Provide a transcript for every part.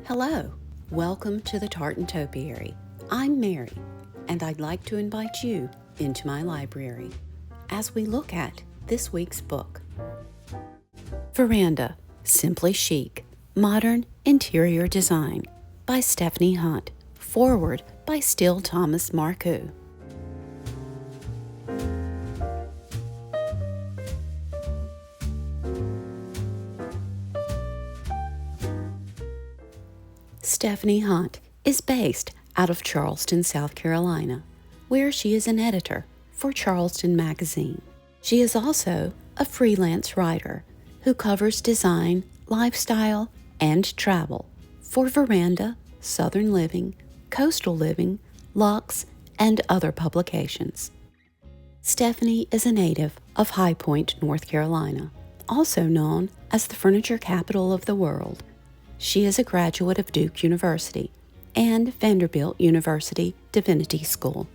Hello, welcome to the Tartan Topiary. I'm Mary, and I'd like to invite you into my library as we look at this week's book. Veranda Simply Chic, Modern Interior Design by Stephanie Hunt, foreword by Still Thomas Marcoux. Stephanie Hunt is based out of Charleston, South Carolina, where she is an editor for Charleston Magazine. She is also a freelance writer who covers design, lifestyle, and travel for Veranda, Southern Living, Coastal Living, Luxe, and other publications. Stephanie is a native of High Point, North Carolina, also known as the furniture capital of the world. She is a graduate of Duke University and Vanderbilt University Divinity School.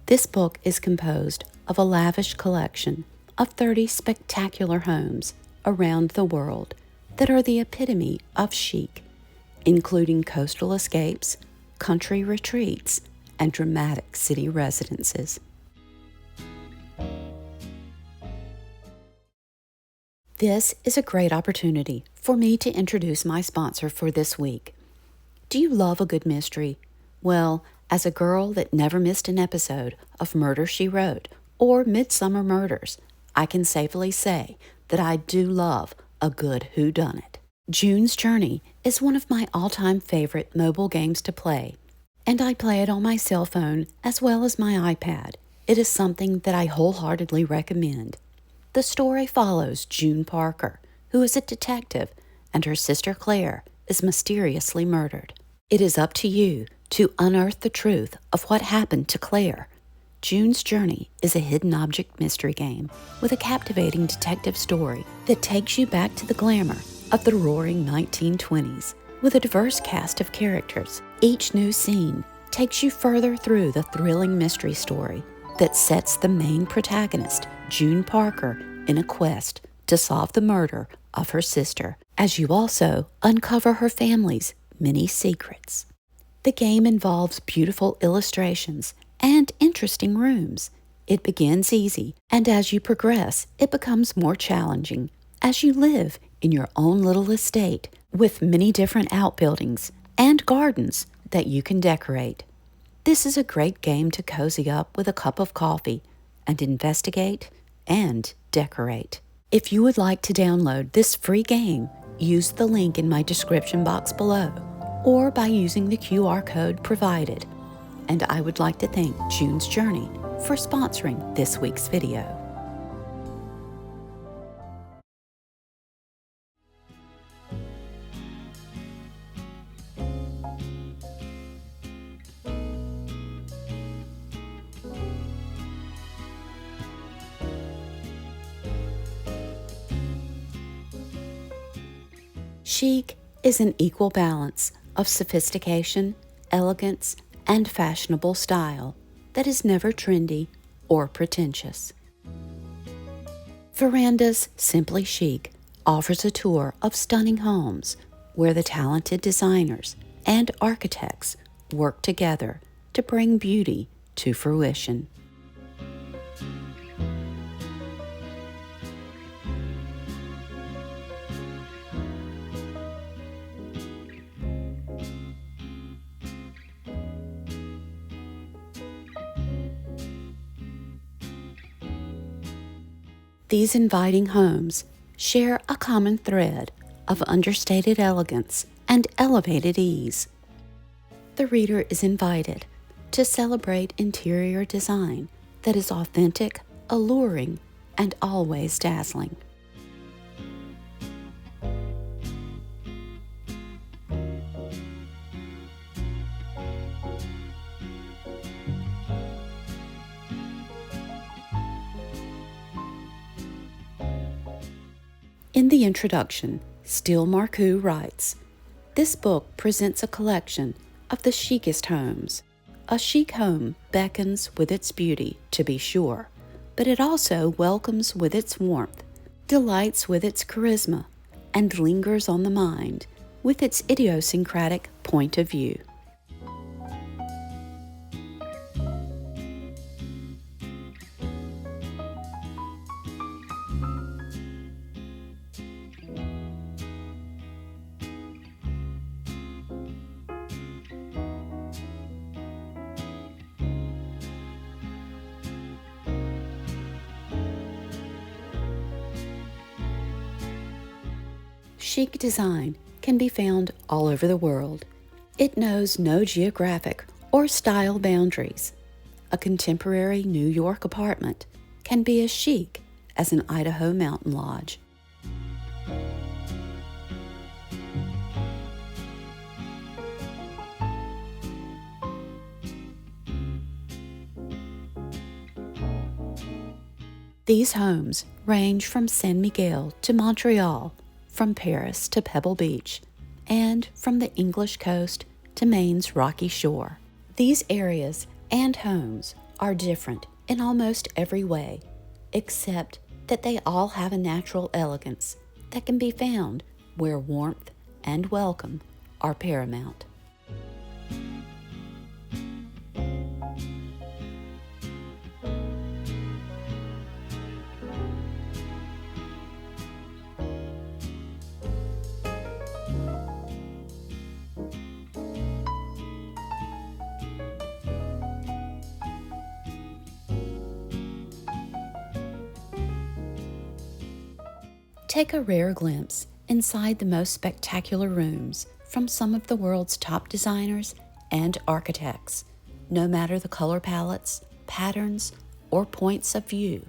This book is composed of a lavish collection of 30 spectacular homes around the world that are the epitome of chic, including coastal escapes, country retreats, and dramatic city residences. This is a great opportunity for me to introduce my sponsor for this week. Do you love a good mystery? Well, as a girl that never missed an episode of Murder, She Wrote or Midsummer Murders, I can safely say that I do love a good whodunit. June's Journey is one of my all-time favorite mobile games to play, and I play it on my cell phone as well as my iPad. It is something that I wholeheartedly recommend. The story follows June Parker, who is a detective, and her sister Claire is mysteriously murdered. It is up to you to unearth the truth of what happened to Claire. June's Journey is a hidden object mystery game with a captivating detective story that takes you back to the glamour of the roaring 1920s. With a diverse cast of characters, each new scene takes you further through the thrilling mystery story that sets the main protagonist, June Parker, in a quest to solve the murder of her sister, as you also uncover her family's many secrets. The game involves beautiful illustrations and interesting rooms. It begins easy, and as you progress, it becomes more challenging as you live in your own little estate with many different outbuildings and gardens that you can decorate. This is a great game to cozy up with a cup of coffee and investigate and decorate. If you would like to download this free game, use the link in my description box below or by using the QR code provided. And I would like to thank June's Journey for sponsoring this week's video. Chic is an equal balance of sophistication, elegance, and fashionable style that is never trendy or pretentious. Veranda's Simply Chic offers a tour of stunning homes where the talented designers and architects work together to bring beauty to fruition. These inviting homes share a common thread of understated elegance and elevated ease. The reader is invited to celebrate interior design that is authentic, alluring, and always dazzling. In the introduction, Still Marcoux writes, This book presents a collection of the chicest homes. A chic home beckons with its beauty, to be sure, but it also welcomes with its warmth, delights with its charisma, and lingers on the mind with its idiosyncratic point of view. Chic design can be found all over the world. It knows no geographic or style boundaries. A contemporary New York apartment can be as chic as an Idaho mountain lodge. These homes range from San Miguel to Montreal, from Paris to Pebble Beach, and from the English coast to Maine's rocky shore. These areas and homes are different in almost every way, except that they all have a natural elegance that can be found where warmth and welcome are paramount. Take a rare glimpse inside the most spectacular rooms from some of the world's top designers and architects. No matter the color palettes, patterns, or points of view,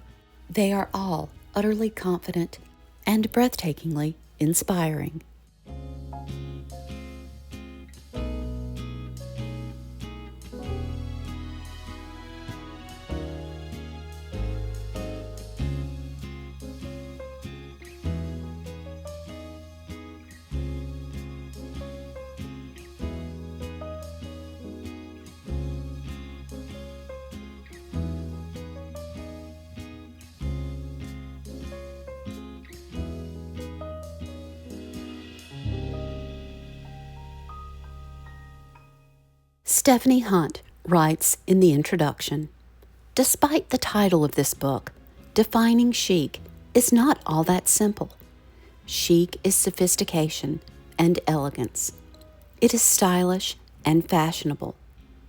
they are all utterly confident and breathtakingly inspiring. Stephanie Hunt writes in the introduction, "Despite the title of this book, defining chic is not all that simple. Chic is sophistication and elegance. It is stylish and fashionable.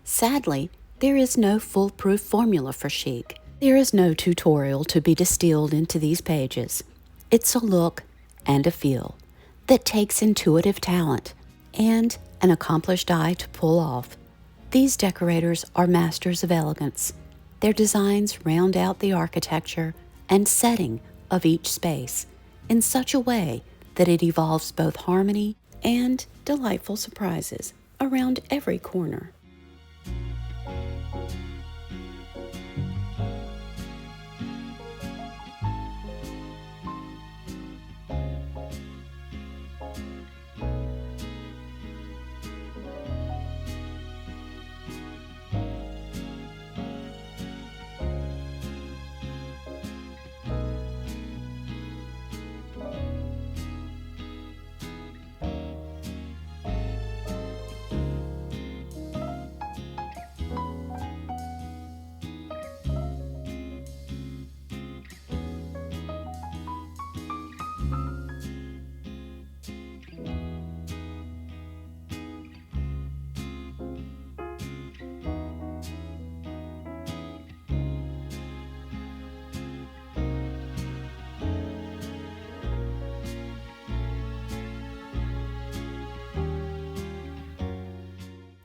Sadly, there is no foolproof formula for chic. There is no tutorial to be distilled into these pages. It's a look and a feel that takes intuitive talent and an accomplished eye to pull off. These decorators are masters of elegance. Their designs round out the architecture and setting of each space in such a way that it evolves both harmony and delightful surprises around every corner."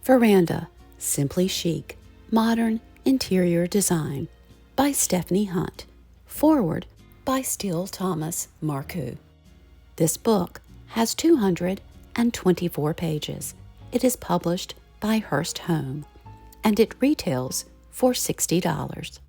Veranda Simply Chic, Modern Interior Design by Stephanie Hunt. Foreword by Steele Thomas Marcoux. This book has 224 pages. It is published by Hearst Home, and it retails for $60.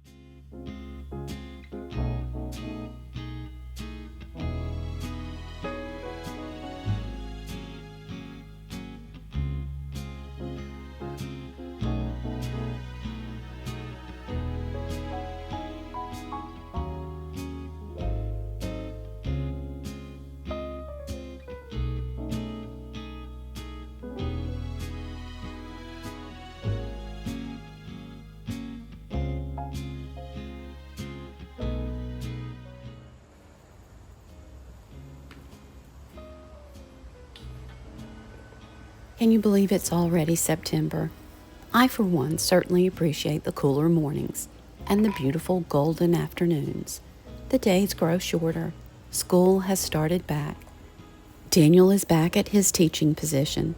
Can you believe it's already September? I, for one, certainly appreciate the cooler mornings and the beautiful golden afternoons. The days grow shorter. School has started back. Daniel is back at his teaching position,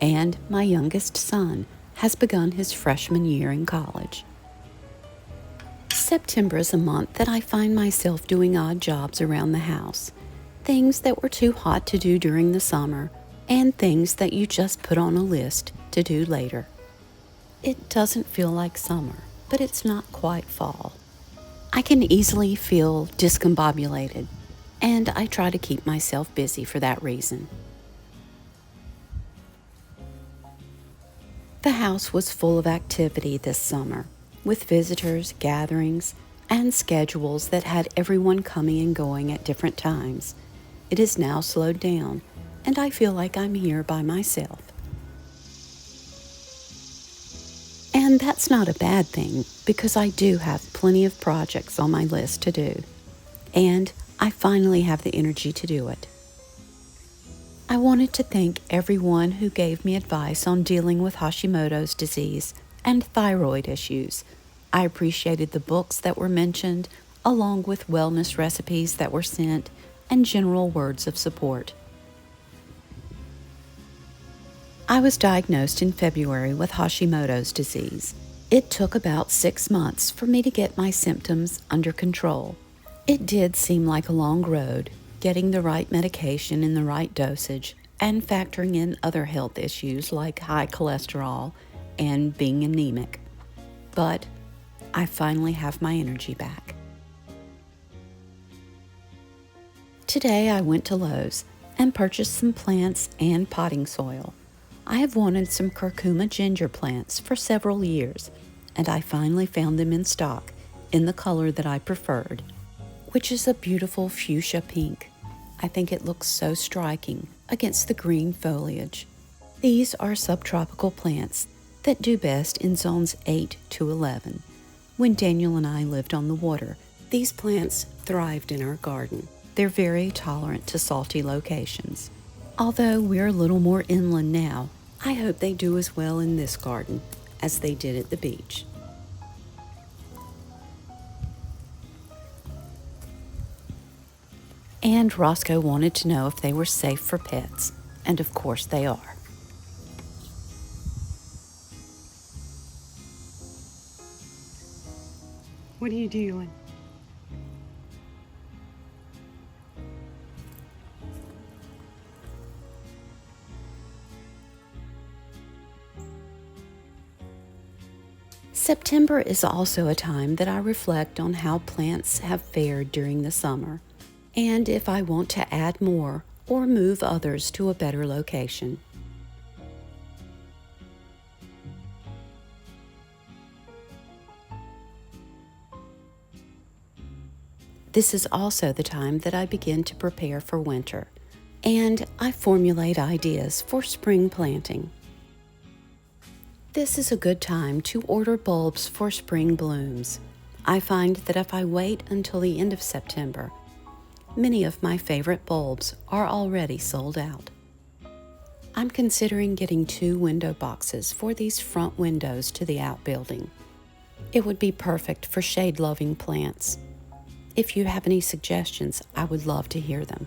and my youngest son has begun his freshman year in college. September is a month that I find myself doing odd jobs around the house. Things that were too hot to do during the summer, and things that you just put on a list to do later. It doesn't feel like summer, but it's not quite fall. I can easily feel discombobulated, and I try to keep myself busy for that reason. The house was full of activity this summer, with visitors, gatherings, and schedules that had everyone coming and going at different times. It is now slowed down, and I feel like I'm here by myself. And that's not a bad thing, because I do have plenty of projects on my list to do, and I finally have the energy to do it. I wanted to thank everyone who gave me advice on dealing with Hashimoto's disease and thyroid issues. I appreciated the books that were mentioned, along with wellness recipes that were sent, and general words of support. I was diagnosed in February with Hashimoto's disease. It took about 6 months for me to get my symptoms under control. It did seem like a long road, getting the right medication in the right dosage, and factoring in other health issues like high cholesterol and being anemic. But I finally have my energy back. Today I went to Lowe's and purchased some plants and potting soil. I have wanted some curcuma ginger plants for several years, and I finally found them in stock in the color that I preferred, which is a beautiful fuchsia pink. I think it looks so striking against the green foliage. These are subtropical plants that do best in zones 8 to 11. When Daniel and I lived on the water, these plants thrived in our garden. They're very tolerant to salty locations. Although we're a little more inland now, I hope they do as well in this garden as they did at the beach. And Roscoe wanted to know if they were safe for pets, and of course they are. What are you doing? September is also a time that I reflect on how plants have fared during the summer, and if I want to add more or move others to a better location. This is also the time that I begin to prepare for winter, and I formulate ideas for spring planting. This is a good time to order bulbs for spring blooms. I find that if I wait until the end of September, many of my favorite bulbs are already sold out. I'm considering getting 2 window boxes for these front windows to the outbuilding. It would be perfect for shade-loving plants. If you have any suggestions, I would love to hear them.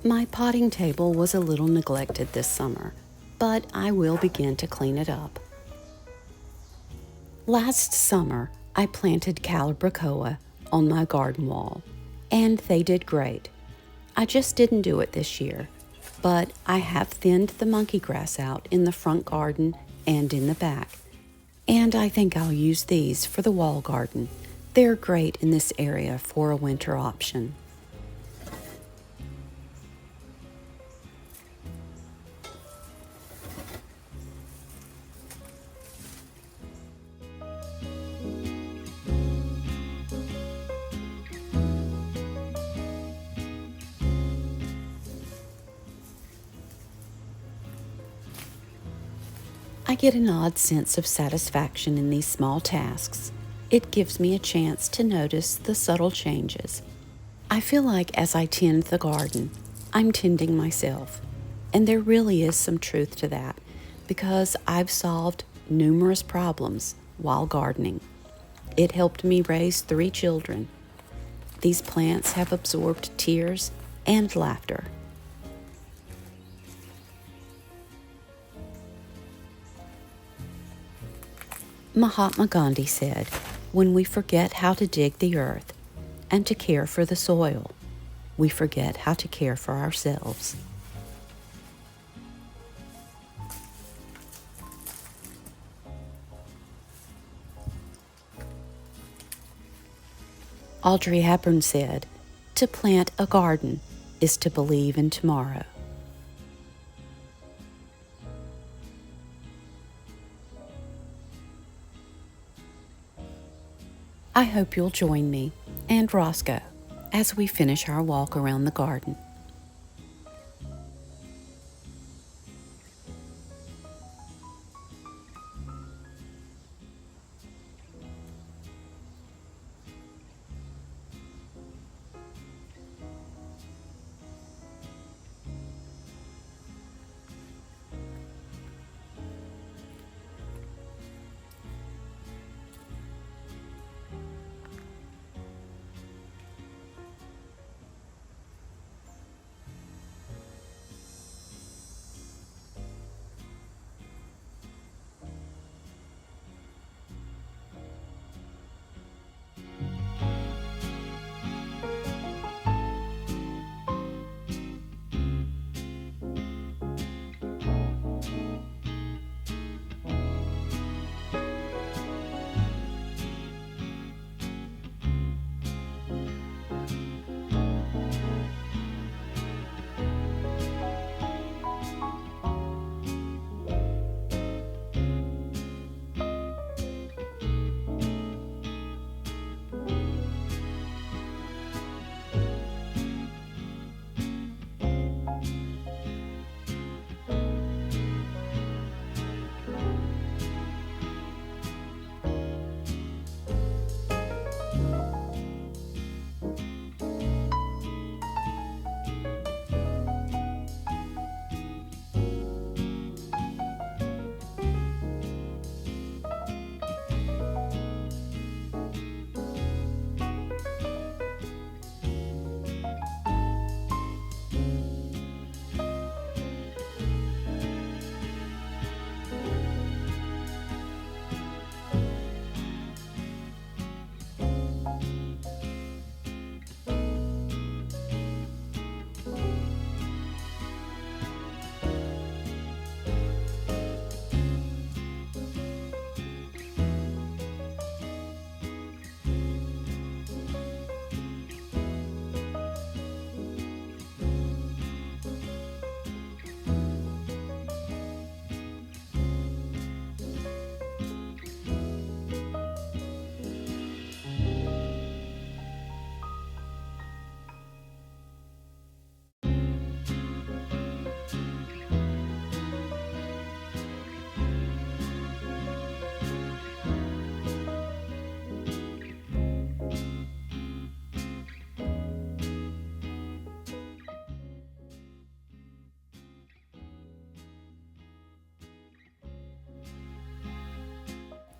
My potting table was a little neglected this summer, but I will begin to clean it up. Last summer, I planted calibrachoa on my garden wall, and they did great. I just didn't do it this year, but I have thinned the monkey grass out in the front garden and in the back, and I think I'll use these for the wall garden. They're great in this area for a winter option. I get an odd sense of satisfaction in these small tasks. It gives me a chance to notice the subtle changes. I feel like as I tend the garden, I'm tending myself. And there really is some truth to that because I've solved numerous problems while gardening. It helped me raise 3 children. These plants have absorbed tears and laughter. Mahatma Gandhi said, "When we forget how to dig the earth and to care for the soil, we forget how to care for ourselves." Audrey Hepburn said, "To plant a garden is to believe in tomorrow." I hope you'll join me and Roscoe as we finish our walk around the garden.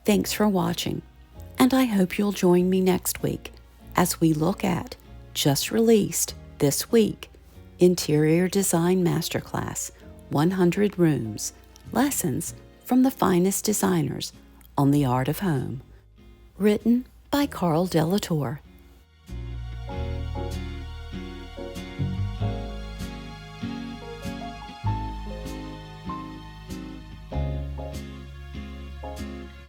Thanks for watching, and I hope you'll join me next week as we look at, just released this week, Interior Design Masterclass, 100 Rooms, Lessons from the Finest Designers on the Art of Home, written by Carl Delatour